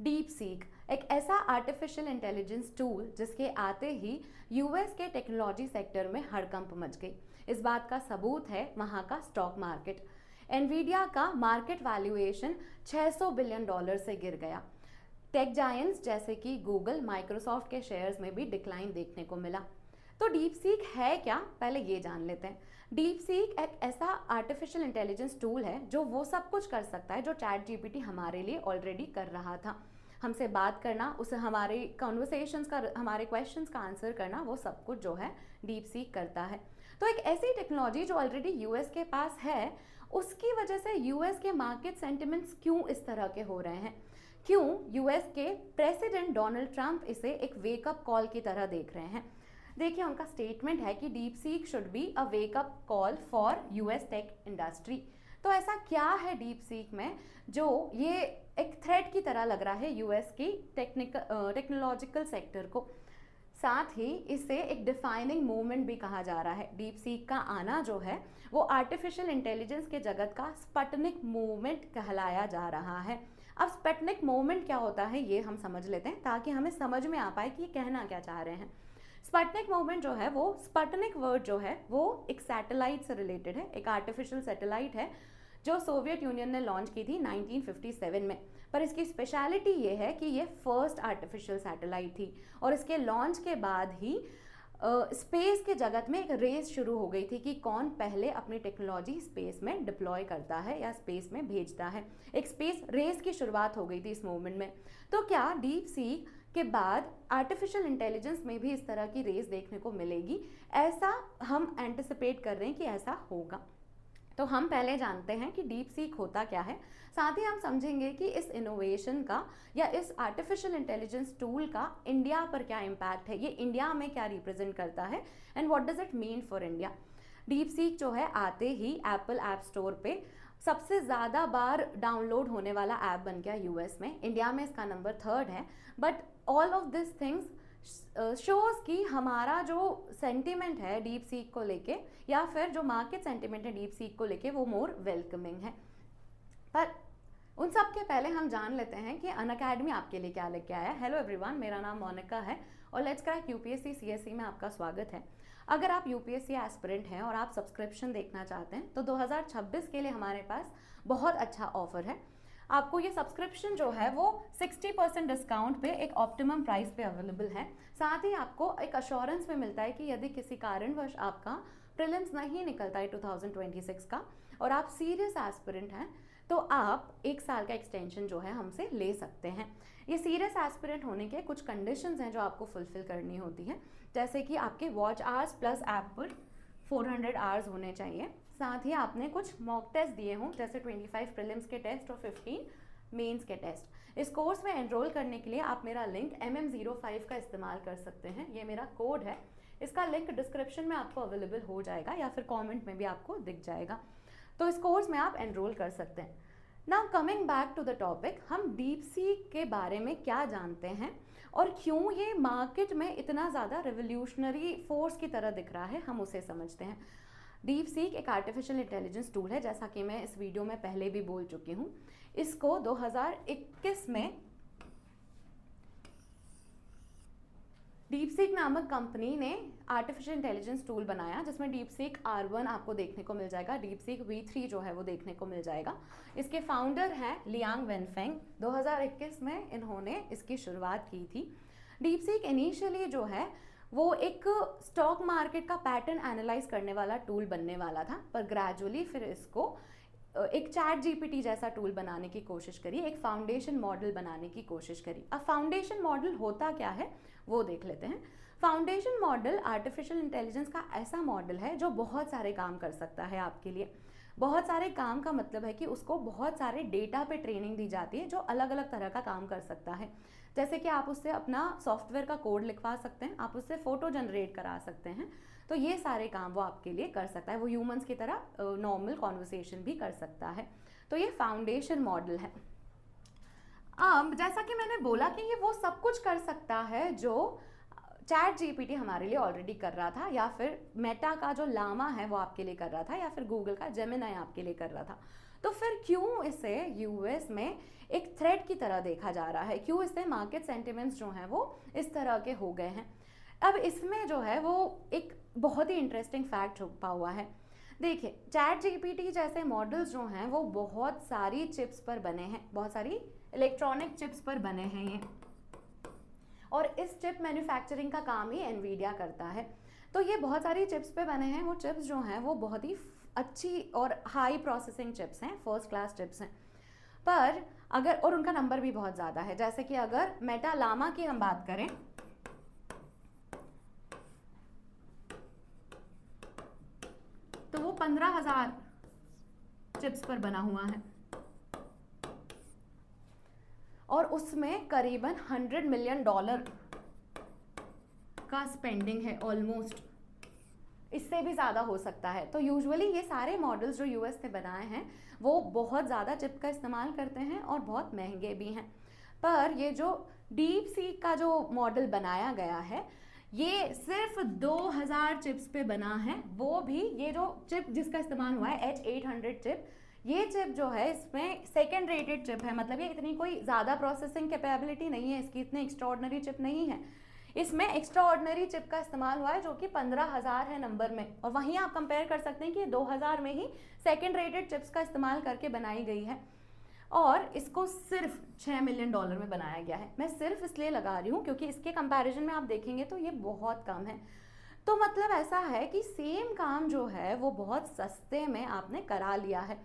Deep seek एक ऐसा artificial intelligence tool जिसके आते ही यूएस के टेक्नोलॉजी सेक्टर में हड़कंप मच गई। इस बात का सबूत है वहाँ का स्टॉक मार्केट। एनवीडिया का मार्केट वैल्यूएशन $600 बिलियन से गिर गया। टेक जायंट्स जैसे कि गूगल, माइक्रोसॉफ्ट के शेयर्स में भी डिक्लाइन देखने को मिला। तो डीप सीक है क्या, पहले ये जान लेते हैं। डीप सीक एक ऐसा आर्टिफिशियल इंटेलिजेंस टूल है जो वो सब कुछ कर सकता है जो चैट जीपीटी हमारे लिए ऑलरेडी कर रहा था। हमसे बात करना, उसे हमारे कॉन्वर्सेशंस का, हमारे क्वेश्चंस का आंसर करना, वो सब कुछ जो है डीप सीक करता है। तो एक ऐसी टेक्नोलॉजी जो ऑलरेडी यूएस के पास है, उसकी वजह से यूएस के मार्केट सेंटिमेंट्स क्यों इस तरह के हो रहे हैं, क्यों यूएस के प्रेसिडेंट डोनाल्ड ट्रंप इसे एक वेकअप कॉल की तरह देख रहे हैं। देखिए, उनका स्टेटमेंट है कि deep seek should be a wake up call for US tech industry. तो ऐसा क्या है डीप सीक में जो ये एक थ्रेट की तरह लग रहा है यूएस की टेक्नोलॉजिकल सेक्टर को। साथ ही इसे एक डिफाइनिंग मूवमेंट भी कहा जा रहा है। डीप सीक का आना जो है वो आर्टिफिशियल इंटेलिजेंस के जगत का स्पटनिक मूवमेंट कहलाया जा रहा है। अब स्पटनिक मूवमेंट क्या होता है ये हम समझ लेते हैं ताकि हमें समझ में आ पाए कि ये कहना क्या चाह रहे हैं। स्पटनिक मूवमेंट जो है वो, स्पटनिक वर्ड जो है वो एक सैटेलाइट से रिलेटेड है, एक आर्टिफिशियल सैटेलाइट है जो सोवियत यूनियन ने लॉन्च की थी 1957 में। पर इसकी स्पेशलिटी ये है कि ये फर्स्ट आर्टिफिशियल सैटेलाइट थी और इसके लॉन्च के बाद ही स्पेस के जगत में एक रेस शुरू हो गई थी कि कौन पहले अपनी टेक्नोलॉजी स्पेस में डिप्लॉय करता है या स्पेस में भेजता है। एक स्पेस रेस की शुरुआत हो गई थी इस मूवमेंट में। तो क्या डीप सीक के बाद आर्टिफिशियल इंटेलिजेंस में भी इस तरह की रेस देखने को मिलेगी? ऐसा हम एंटिसिपेट कर रहे हैं कि ऐसा होगा। तो हम पहले जानते हैं कि डीप सीक होता क्या है, साथ ही हम समझेंगे कि इस इनोवेशन का या इस आर्टिफिशियल इंटेलिजेंस टूल का इंडिया पर क्या इम्पैक्ट है, ये इंडिया में क्या रिप्रेजेंट करता है and what does it mean for India. Deep seek जो है आते ही एप्पल ऐप स्टोर पे सबसे ज़्यादा बार डाउनलोड होने वाला ऐप बन गया यूएस में। इंडिया में इसका नंबर 3rd है। But all of this things shows कि हमारा जो सेंटिमेंट है डीप सीक को लेके या फिर जो मार्केट सेंटिमेंट है डीप सीक को लेके वो मोर वेलकमिंग है। पर उन सब के पहले हम जान लेते हैं कि अनअकैडमी आपके लिए क्या लेके आया है। हेलो एवरीवन, मेरा नाम मोनिका है और लेट्स क्रैक यूपीएससी सीएससी में आपका स्वागत है। अगर आप यूपीएससी एस्पिरेंट हैं और आप सब्सक्रिप्शन देखना चाहते हैं तो 2026 के लिए हमारे पास बहुत अच्छा ऑफर है। आपको ये सब्सक्रिप्शन जो है वो 60% डिस्काउंट पे एक ऑप्टिमम प्राइस पे अवेलेबल है। साथ ही आपको एक अश्योरेंस में मिलता है कि यदि किसी कारणवश आपका प्रीलिम्स नहीं निकलता है 2026 का और आप सीरियस एस्पिरेंट हैं तो आप 1 साल का एक्सटेंशन जो है हमसे ले सकते हैं। ये सीरियस एस्पिरेंट होने के कुछ कंडीशंस हैं जो आपको फुलफिल करनी होती है, जैसे कि आपके वॉच आवर्स प्लस ऐप पर 400 आवर्स होने चाहिए। साथ ही आपने कुछ मॉक टेस्ट दिए हों, जैसे 25 प्रीलिम्स के टेस्ट और 15 मेंस के टेस्ट। इस कोर्स में एनरोल करने के लिए आप मेरा लिंक MM05 का इस्तेमाल कर सकते हैं। ये मेरा कोड है, इसका लिंक डिस्क्रिप्शन में आपको अवेलेबल हो जाएगा या फिर कमेंट में भी आपको दिख जाएगा। तो इस कोर्स में आप एनरोल कर सकते हैं। Now coming back to the topic, हम डीप सीक के बारे में क्या जानते हैं और क्यों ये मार्केट में इतना ज़्यादा रेवोल्यूशनरी फोर्स की तरह दिख रहा है, हम उसे समझते हैं। डीप सीक एक आर्टिफिशियल इंटेलिजेंस टूल है, जैसा कि मैं इस वीडियो में पहले भी बोल चुकी हूँ। इसको 2021 में डीप सीक नामक कंपनी ने आर्टिफिशियल इंटेलिजेंस टूल बनाया जिसमें डीप सीक R1 आपको देखने को मिल जाएगा, डीप सीक V3 जो है वो देखने को मिल जाएगा। इसके फाउंडर हैं लियांग वेनफेंग। 2021 में इन्होंने इसकी शुरुआत की थी। डीप सीक इनिशियली जो है वो एक स्टॉक मार्केट का पैटर्न एनालाइज करने वाला टूल बनने वाला था, पर ग्रेजुअली फिर इसको एक चैट जीपीटी जैसा टूल बनाने की कोशिश करी, एक फाउंडेशन मॉडल बनाने की कोशिश करी। अब फाउंडेशन मॉडल होता क्या है वो देख लेते हैं। फाउंडेशन मॉडल आर्टिफिशियल इंटेलिजेंस का ऐसा मॉडल है जो बहुत सारे काम कर सकता है आपके लिए। बहुत सारे काम का मतलब है कि उसको बहुत सारे डेटा पे ट्रेनिंग दी जाती है जो अलग अलग तरह का काम कर सकता है। जैसे कि आप उससे अपना सॉफ्टवेयर का कोड लिखवा सकते हैं, आप उससे फ़ोटो जनरेट करा सकते हैं। तो ये सारे काम वो आपके लिए कर सकता है। वो ह्यूमंस की तरह नॉर्मल कॉन्वर्सेशन भी कर सकता है। तो ये फाउंडेशन मॉडल है। अब जैसा कि मैंने बोला कि ये वो सब कुछ कर सकता है जो चैट जीपीटी हमारे लिए ऑलरेडी कर रहा था, या फिर मेटा का जो लामा है वो आपके लिए कर रहा था, या फिर गूगल का जेमिनाई आपके लिए कर रहा था। तो फिर क्यों इसे यूएस में एक थ्रेट की तरह देखा जा रहा है, क्यों इससे मार्केट सेंटिमेंट्स जो हैं वो इस तरह के हो गए हैं? अब इसमें जो है वो एक बहुत ही इंटरेस्टिंग फैक्ट छुपा हुआ है। देखिए, चैट जीपीटी जैसे मॉडल्स जो हैं वो बहुत सारी चिप्स पर बने हैं, बहुत सारी इलेक्ट्रॉनिक चिप्स पर बने हैं ये, और इस चिप मैन्युफैक्चरिंग का काम ही एनवीडिया करता है। तो ये बहुत सारी चिप्स पे बने हैं, वो चिप्स जो हैं वो बहुत ही अच्छी और हाई प्रोसेसिंग चिप्स हैं, फर्स्ट क्लास चिप्स हैं। पर अगर, और उनका नंबर भी बहुत ज़्यादा है, जैसे कि अगर मेटा लामा की हम बात करें तो वो 15,000 चिप्स पर बना हुआ है और उसमें करीबन $100 मिलियन का स्पेंडिंग है ऑलमोस्ट, इससे भी ज़्यादा हो सकता है। तो यूजुअली ये सारे मॉडल्स जो यूएस ने बनाए हैं वो बहुत ज़्यादा चिप का इस्तेमाल करते हैं और बहुत महंगे भी हैं। पर ये जो डीप सीक का जो मॉडल बनाया गया है ये सिर्फ 2000 चिप्स पे बना है, वो भी ये जो चिप जिसका इस्तेमाल हुआ है H800 चिप, ये चिप जो है इसमें सेकेंड रेटेड चिप है, मतलब ये इतनी कोई ज़्यादा प्रोसेसिंग कैपेबिलिटी नहीं है इसकी, इतनी एक्स्ट्राऑर्डिनरी चिप नहीं है। इसमें एक्स्ट्राऑर्डिनरी चिप का इस्तेमाल हुआ है जो कि 15,000 है नंबर में, और वहीं आप कंपेयर कर सकते हैं कि 2000 में ही सेकेंड रेटेड चिप्स का इस्तेमाल करके बनाई गई है और इसको सिर्फ $6 मिलियन में बनाया गया है। मैं सिर्फ इसलिए लगा रही हूँ क्योंकि इसके कंपैरिजन में आप देखेंगे तो ये बहुत कम है। तो मतलब ऐसा है कि सेम काम जो है वो बहुत सस्ते में आपने करा लिया है।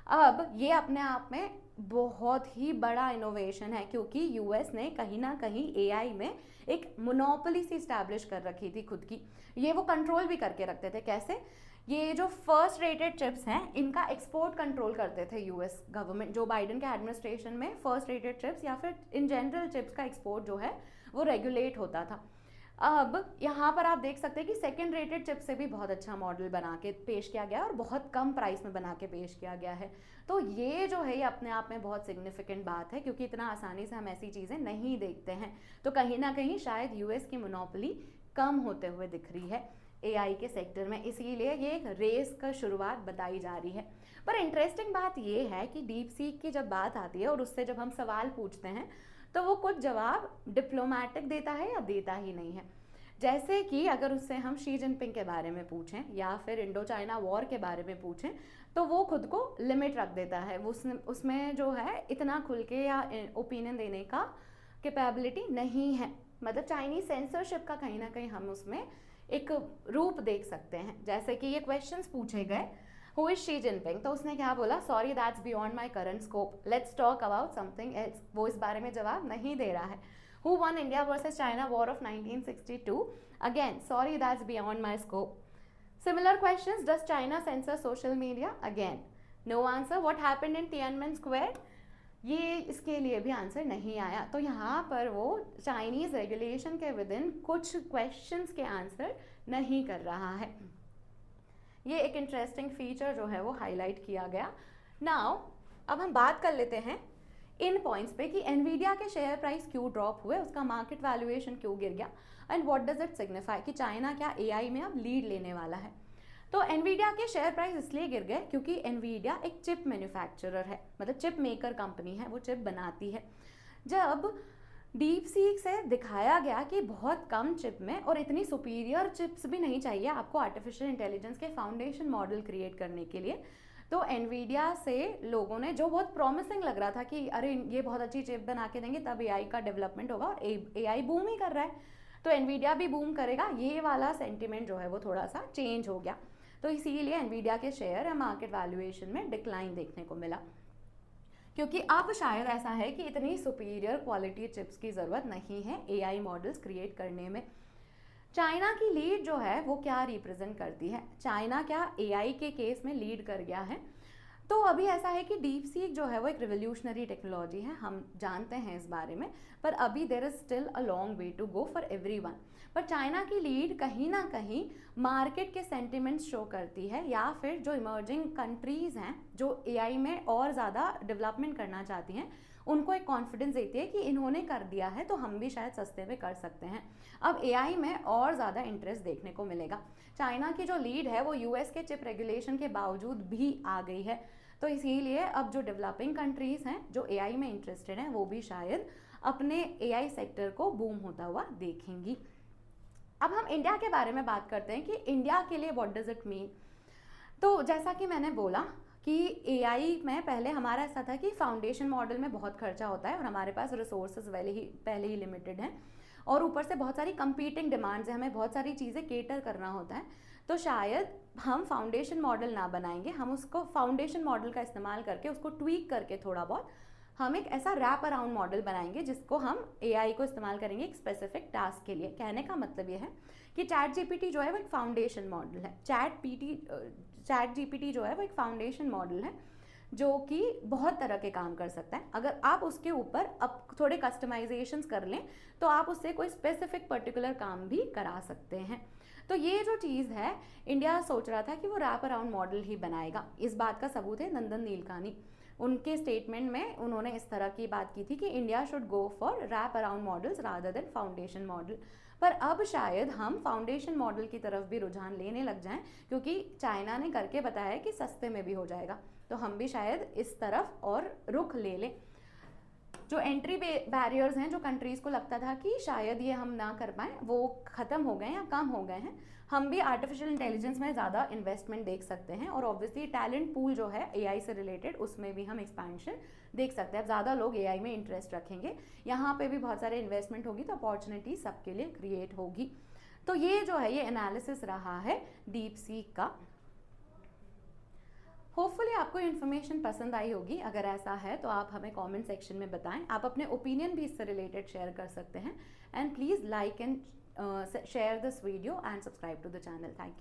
अब ये अपने आप में बहुत ही बड़ा इनोवेशन है क्योंकि यूएस ने कहीं ना कहीं एआई में एक मोनोपोली सी स्टैब्लिश कर रखी थी खुद की। ये वो कंट्रोल भी करके रखते थे। कैसे? ये जो फर्स्ट रेटेड चिप्स हैं इनका एक्सपोर्ट कंट्रोल करते थे यूएस गवर्नमेंट, जो बाइडन के एडमिनिस्ट्रेशन में फर्स्ट रेटेड चिप्स या फिर इन जनरल चिप्स का एक्सपोर्ट जो है वो रेगुलेट होता था। अब यहाँ पर आप देख सकते हैं कि सेकेंड रेटेड चिप से भी बहुत अच्छा मॉडल बना के पेश किया गया है और बहुत कम प्राइस में बना के पेश किया गया है। तो ये जो है ये अपने आप में बहुत सिग्निफिकेंट बात है क्योंकि इतना आसानी से हम ऐसी चीज़ें नहीं देखते हैं। तो कहीं ना कहीं शायद यूएस की मोनोपोली कम होते हुए दिख रही है एआई के सेक्टर में, इसीलिए ये एक रेस का शुरुआत बताई जा रही है। पर इंटरेस्टिंग बात ये है कि डीप सीक की जब बात आती है और उससे जब हम सवाल पूछते हैं तो वो कुछ जवाब डिप्लोमेटिक देता है या देता ही नहीं है। जैसे कि अगर उससे हम शी जिनपिंग के बारे में पूछें या फिर इंडो चाइना वॉर के बारे में पूछें तो वो खुद को लिमिट रख देता है, उसमें जो है इतना खुल के या ओपिनियन देने का कैपेबिलिटी नहीं है। मतलब चाइनीज सेंसरशिप का कहीं ना कहीं हम उसमें एक रूप देख सकते हैं। जैसे कि ये क्वेश्चंस पूछे गए, हु इज शी जिनपिंग, तो उसने क्या बोला, sorry that's beyond my current scope, let's talk about something else. वो इस बारे में जवाब नहीं दे रहा है। Who won India versus China war of 1962, again sorry that's beyond my scope. Similar questions, does China censor social media, again no answer. What happened in Tiananmen Square, ये इसके लिए भी आंसर नहीं आया। तो यहाँ पर वो चाइनीज रेगुलेशन के विद इन कुछ क्वेश्चंस के आंसर नहीं कर रहा है। ये एक इंटरेस्टिंग फीचर जो है वो हाईलाइट किया गया। नाउ अब हम बात कर लेते हैं इन पॉइंट्स पे कि एनवीडिया के शेयर प्राइस क्यों ड्रॉप हुए, उसका मार्केट वैल्यूएशन क्यों गिर गया, and what does it signify कि चाइना क्या एआई में अब लीड लेने वाला है। तो एनवीडिया के शेयर प्राइस इसलिए गिर गए क्योंकि एनवीडिया एक चिप मैन्युफैक्चरर है, मतलब चिप मेकर कंपनी है, वो चिप बनाती है। जब डीप सीक से दिखाया गया कि बहुत कम चिप में और इतनी सुपीरियर चिप्स भी नहीं चाहिए आपको आर्टिफिशियल इंटेलिजेंस के फाउंडेशन मॉडल क्रिएट करने के लिए, तो एनवीडिया से लोगों ने, जो बहुत प्रॉमिसिंग लग रहा था कि अरे ये बहुत अच्छी चिप बना के देंगे तब एआई का डेवलपमेंट होगा, और एआई बूम ही कर रहा है तो एनवीडिया भी बूम करेगा, ये वाला सेंटिमेंट जो है वो थोड़ा सा चेंज हो गया। तो इसीलिए एनवीडिया के शेयर या मार्केट वैल्यूएशन में डिक्लाइन देखने को मिला, क्योंकि अब शायद ऐसा है कि इतनी सुपीरियर क्वालिटी चिप्स की ज़रूरत नहीं है एआई मॉडल्स क्रिएट करने में। चाइना की लीड जो है वो क्या रिप्रेजेंट करती है, चाइना क्या एआई के केस में लीड कर गया है? तो अभी ऐसा है कि डीप सीक जो है वो एक रिवोल्यूशनरी टेक्नोलॉजी है, हम जानते हैं इस बारे में, पर अभी there is still a long way to go for everyone. पर चाइना की लीड कहीं ना कहीं मार्केट के सेंटिमेंट्स शो करती है, या फिर जो इमर्जिंग कंट्रीज़ हैं जो एआई में और ज़्यादा डेवलपमेंट करना चाहती हैं उनको एक कॉन्फिडेंस देती है कि इन्होंने कर दिया है तो हम भी शायद सस्ते में कर सकते हैं। अब एआई में और ज़्यादा इंटरेस्ट देखने को मिलेगा। चाइना की जो लीड है वो यूएस के चिप रेगुलेशन के बावजूद भी आ गई है। तो इसीलिए अब जो डेवलपिंग कंट्रीज़ हैं जो एआई में इंटरेस्टेड हैं वो भी शायद अपने एआई सेक्टर को बूम होता हुआ देखेंगी। अब हम इंडिया के बारे में बात करते हैं कि इंडिया के लिए व्हाट डज इट मीन। तो जैसा कि मैंने बोला कि एआई में पहले हमारा ऐसा था कि फाउंडेशन मॉडल में बहुत खर्चा होता है और हमारे पास रिसोर्सेज पहले ही लिमिटेड हैं और ऊपर से बहुत सारी कंपीटिंग डिमांड्स हैं, हमें बहुत सारी चीज़ें केटर करना होता है। तो शायद हम फाउंडेशन मॉडल ना बनाएंगे, हम उसको फाउंडेशन मॉडल का इस्तेमाल करके उसको ट्वीक करके थोड़ा बहुत हम एक ऐसा रैप अराउंड मॉडल बनाएंगे जिसको हम एआई को इस्तेमाल करेंगे एक स्पेसिफिक टास्क के लिए। कहने का मतलब ये है कि चैट जीपीटी जो है वो एक फाउंडेशन मॉडल है, चैट जीपीटी जो है वो एक फाउंडेशन मॉडल है जो कि बहुत तरह के काम कर सकता है। अगर आप उसके ऊपर अब थोड़े कस्टमाइजेशंस कर लें तो आप उससे कोई स्पेसिफिक पर्टिकुलर काम भी करा सकते हैं। तो ये जो चीज़ है इंडिया सोच रहा था कि वो रैप अराउंड मॉडल ही बनाएगा। इस बात का सबूत है नंदन नीलकानी, उनके स्टेटमेंट में उन्होंने इस तरह की बात की थी कि India should go for wrap around models rather than foundation model. पर अब शायद हम फाउंडेशन मॉडल की तरफ भी रुझान लेने लग जाएं क्योंकि चाइना ने करके बताया कि सस्ते में भी हो जाएगा, तो हम भी शायद इस तरफ और रुख ले लें। जो एंट्री बैरियर्स हैं, जो कंट्रीज़ को लगता था कि शायद ये हम ना कर पाएँ, वो ख़त्म हो गए या कम हो गए हैं। हम भी आर्टिफिशियल इंटेलिजेंस में ज़्यादा इन्वेस्टमेंट देख सकते हैं और ऑब्वियसली टैलेंट पूल जो है एआई से रिलेटेड उसमें भी हम एक्सपेंशन देख सकते हैं। अब ज़्यादा लोग एआई में इंटरेस्ट रखेंगे, यहाँ पे भी बहुत सारे इन्वेस्टमेंट होगी तो अपॉर्चुनिटी सबके लिए क्रिएट होगी। तो ये जो है ये एनालिसिस रहा है डीप सीक का। होपफुली आपको इन्फॉर्मेशन पसंद आई होगी। अगर ऐसा है तो आप हमें कमेंट सेक्शन में बताएं, आप अपने ओपिनियन भी इससे रिलेटेड शेयर कर सकते हैं। And please like and share this video and subscribe to the channel. Thank you.